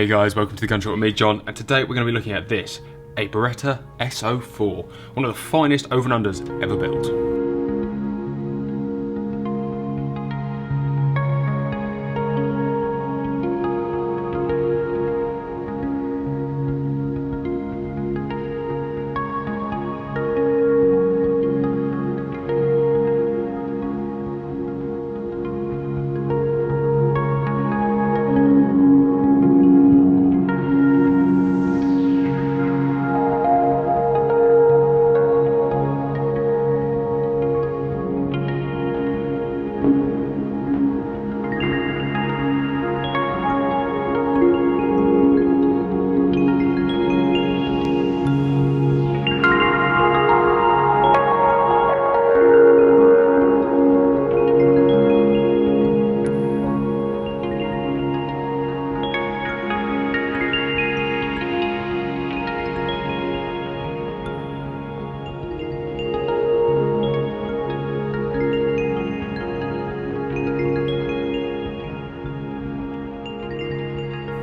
Hey guys, welcome to the Gun Shop with me, John, and today we're going to be looking at this, a Beretta S04, one of the finest over and unders ever built.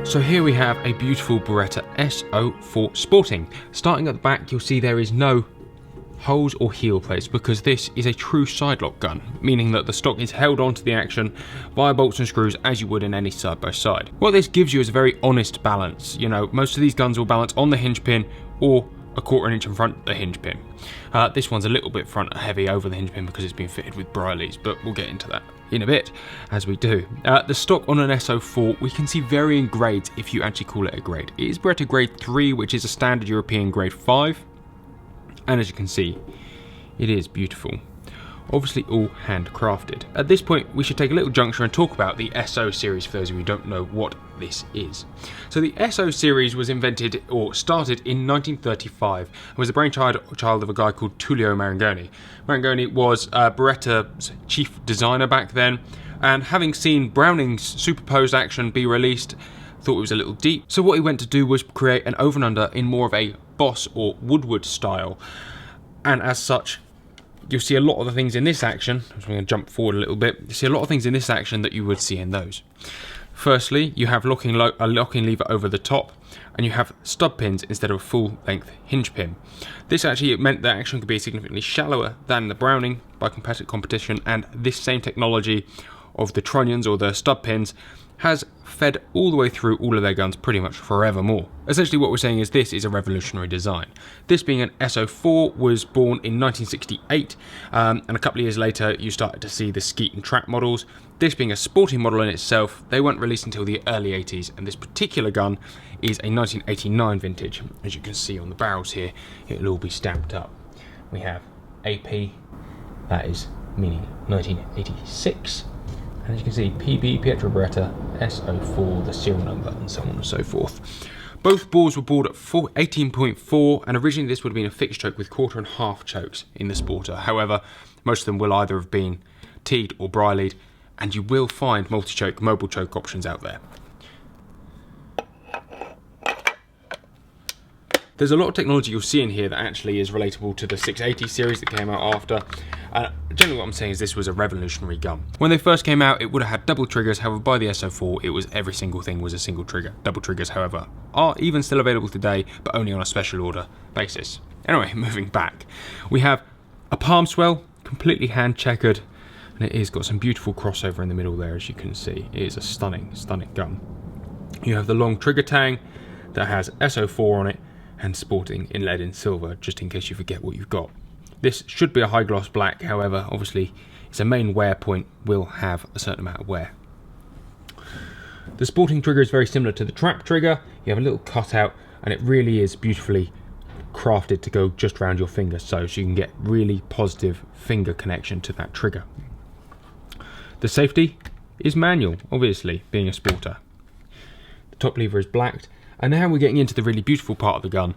So here we have a beautiful Beretta S04 Sporting. Starting at the back, you'll see there is no holes or heel plates because this is a true sidelock gun, meaning that the stock is held onto the action via bolts and screws as you would in any side-by-side. What this gives you is a very honest balance. You know, most of these guns will balance on the hinge pin or a 1/4 inch in front of the hinge pin. This one's a little bit front heavy over the hinge pin because it's been fitted with Briley's, but we'll get into that in a bit as we do. The stock on an S04, we can see varying grades if you actually call it a grade. It is Beretta grade 3, which is a standard European grade 5, and as you can see, it is beautiful. Obviously all handcrafted. At this point, we should take a little juncture and talk about the SO series for those of you who don't know what this is. So the SO series was invented or started in 1935 and was the brainchild of a guy called Tullio Marangoni. Marangoni was Beretta's chief designer back then, and having seen Browning's superposed action be released, thought it was a little deep. So what he went to do was create an over and under in more of a Boss or Woodward style, and as such, you'll see a lot of the things in this action. I'm just going to jump forward a little bit. You see a lot of things in this action that you would see in those. Firstly, you have a locking lever over the top, and you have stub pins instead of a full-length hinge pin. This actually meant that action could be significantly shallower than the Browning by competition, and this same technology of the trunnions or the stub pins has fed all the way through all of their guns pretty much forevermore. Essentially what we're saying is this is a revolutionary design. This being an S04 was born in 1968, and a couple of years later you started to see the Skeet and Trap models. This being a sporting model in itself, they weren't released until the early 80s, and this particular gun is a 1989 vintage. As you can see on the barrels here, it'll all be stamped up. We have AP, that is meaning 1986. And as you can see, PB, Pietro Beretta, S04, the serial number, and so on and so forth. Both bores were bored at 18.4, and originally this would have been a fixed choke with 1/4 and 1/2 chokes in the Sporter. However, most of them will either have been T'd or Briley'd, and you will find multi-choke, mobile choke options out there. There's a lot of technology you'll see in here that actually is relatable to the 680 series that came out after. Generally what I'm saying is this was a revolutionary gun. When they first came out, it would have had double triggers. However, by the S04, it was every single thing was a single trigger. Double triggers, however, are even still available today, but only on a special order basis. Anyway, moving back. We have a palm swell, completely hand checkered, and it is got some beautiful crossover in the middle there, as you can see. It is a stunning, stunning gun. You have the long trigger tang that has S04 on it, and sporting in lead and silver, just in case you forget what you've got. This should be a high gloss black, however, obviously its a main wear point will have a certain amount of wear. The sporting trigger is very similar to the trap trigger. You have a little cutout, and it really is beautifully crafted to go just around your finger, so you can get really positive finger connection to that trigger. The safety is manual, obviously, being a sporter. The top lever is blacked. And now we're getting into the really beautiful part of the gun,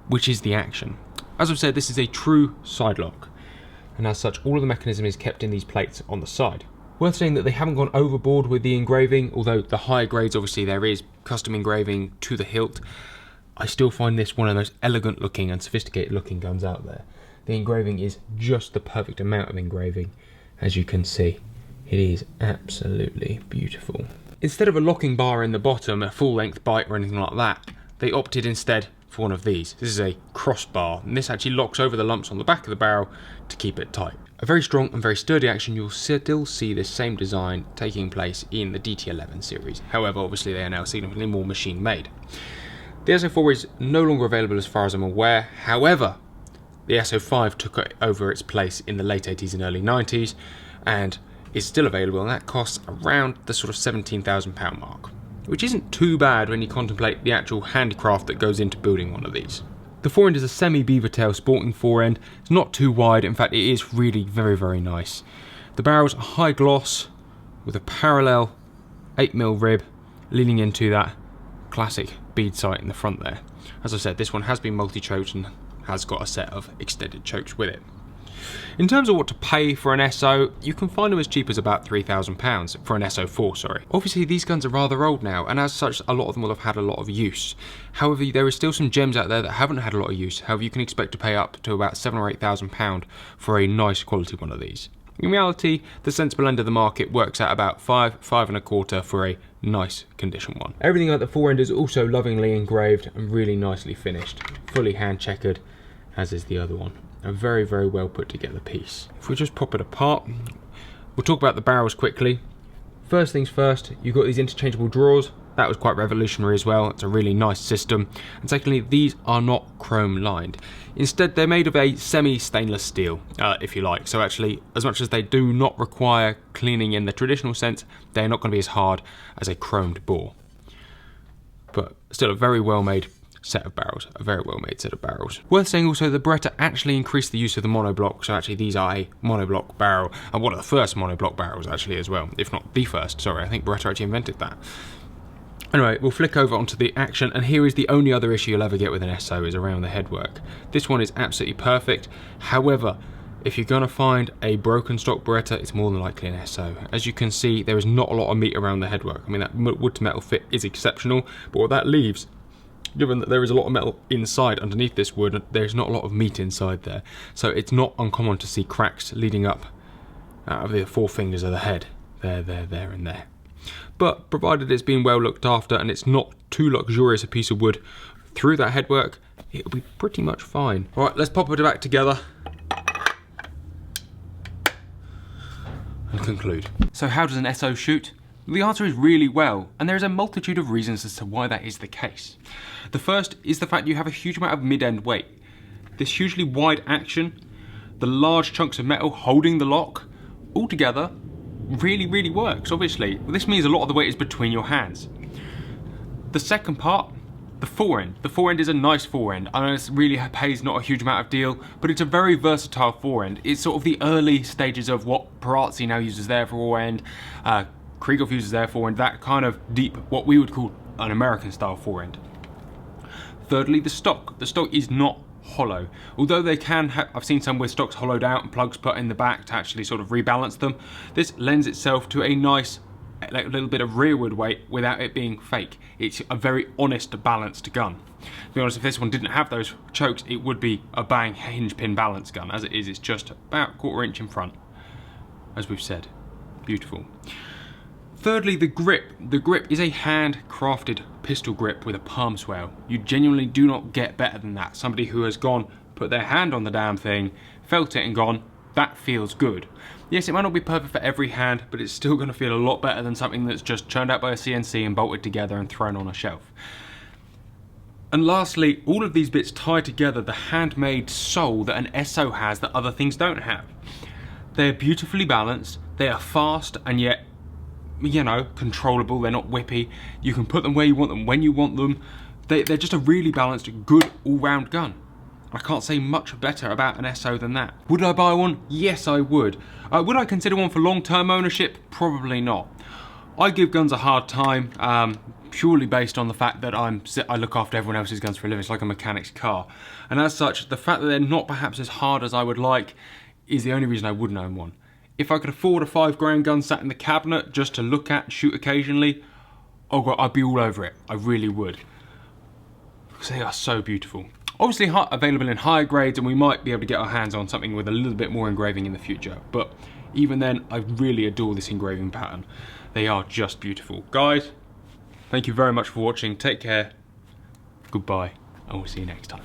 which is the action. As I've said, this is a true side lock, and as such all of the mechanism is kept in these plates on the side. Worth saying that they haven't gone overboard with the engraving, although the higher grades obviously there is custom engraving to the hilt. I still find this one of the most elegant looking and sophisticated looking guns out there. The engraving is just the perfect amount of engraving, as you can see. It is absolutely beautiful. Instead of a locking bar in the bottom, a full-length bite or anything like that, they opted instead for one of these. This is a crossbar, and this actually locks over the lumps on the back of the barrel to keep it tight. A very strong and very sturdy action. You'll still see this same design taking place in the DT11 series. However, obviously they are now significantly more machine made. The S04 is no longer available as far as I'm aware. However, the S05 took over its place in the late 80s and early 90s and is still available, and that costs around the sort of £17,000 mark, which isn't too bad when you contemplate the actual handicraft that goes into building one of these. The forend is a semi-beaver tail sporting forend. It's not too wide, in fact it is really very, very nice. The barrel's high gloss with a parallel 8mm rib leading into that classic bead sight in the front there. As I said, this one has been multi-choked and has got a set of extended chokes with it. In terms of what to pay for an SO, you can find them as cheap as about £3,000 for an SO4, sorry. Obviously these guns are rather old now, and as such a lot of them will have had a lot of use. However, there is still some gems out there that haven't had a lot of use. However, you can expect to pay up to about £7,000 or £8,000 for a nice quality one of these. In reality, the sensible end of the market works out about £5–5.25 for a nice condition one. Everything at the forend is also lovingly engraved and really nicely finished. Fully hand checkered, as is the other one. A very, very well put together piece. If we just pop it apart, we'll talk about the barrels quickly. First things first, you've got these interchangeable drawers. That was quite revolutionary as well. It's a really nice system. And secondly, these are not chrome lined. Instead, they're made of a semi-stainless steel, if you like. So actually, as much as they do not require cleaning in the traditional sense, they're not going to be as hard as a chromed bore. But still a very well made set of barrels, a very well made set of barrels. Worth saying also, the Beretta actually increased the use of the monoblock, so actually these are a monoblock barrel, and one of the first monoblock barrels actually as well, if not the first, sorry, I think Beretta actually invented that. Anyway, we'll flick over onto the action, and here is the only other issue you'll ever get with an SO is around the headwork. This one is absolutely perfect. However, if you're going to find a broken stock Beretta, it's more than likely an SO. As you can see, there is not a lot of meat around the headwork. I mean, that wood to metal fit is exceptional, but what that leaves, given that there is a lot of metal inside underneath this wood, there's not a lot of meat inside there. So it's not uncommon to see cracks leading up out of the four fingers of the head. There, and there. But provided it's been well looked after and it's not too luxurious a piece of wood through that headwork, it'll be pretty much fine. Alright, let's pop it back together and conclude. So how does an SO shoot? The answer is really well, and there is a multitude of reasons as to why that is the case. The first is the fact you have a huge amount of mid-end weight. This hugely wide action, the large chunks of metal holding the lock, all together really works, obviously. This means a lot of the weight is between your hands. The second part, the forend. The forend is a nice forend. I know it really pays not a huge amount of deal, but it's a very versatile forend. It's sort of the early stages of what Perazzi now uses their forend, Krieghoff uses their forend, that kind of deep, what we would call an American style forend. Thirdly, the stock. The stock is not hollow. Although they can have, I've seen some with stocks hollowed out and plugs put in the back to actually sort of rebalance them. This lends itself to a nice, like, little bit of rearward weight without it being fake. It's a very honest, balanced gun. To be honest, if this one didn't have those chokes, it would be a bang hinge pin balance gun. As it is, it's just about 1/4 inch in front, as we've said. Beautiful. Thirdly, the grip. The grip is a handcrafted pistol grip with a palm swell. You genuinely do not get better than that. Somebody who has gone, put their hand on the damn thing, felt it and gone, that feels good. Yes, it might not be perfect for every hand, but it's still going to feel a lot better than something that's just churned out by a CNC and bolted together and thrown on a shelf. And lastly, all of these bits tie together the handmade soul that an SO has that other things don't have. They're beautifully balanced, they are fast and yet, you know, controllable. They're not whippy. You can put them where you want them, when you want them. They're just a really balanced, good, all-round gun. I can't say much better about an SO than that. Would I buy one? Yes, I would. Would I consider one for long-term ownership? Probably not. I give guns a hard time, purely based on the fact that I look after everyone else's guns for a living. It's like a mechanic's car. And as such, the fact that they're not perhaps as hard as I would like is the only reason I wouldn't own one. If I could afford a £5 gun sat in the cabinet just to look at and shoot occasionally, oh God, I'd be all over it. I really would. Because they are so beautiful. Obviously available in higher grades, and we might be able to get our hands on something with a little bit more engraving in the future. But even then, I really adore this engraving pattern. They are just beautiful. Guys, thank you very much for watching. Take care. Goodbye, and we'll see you next time.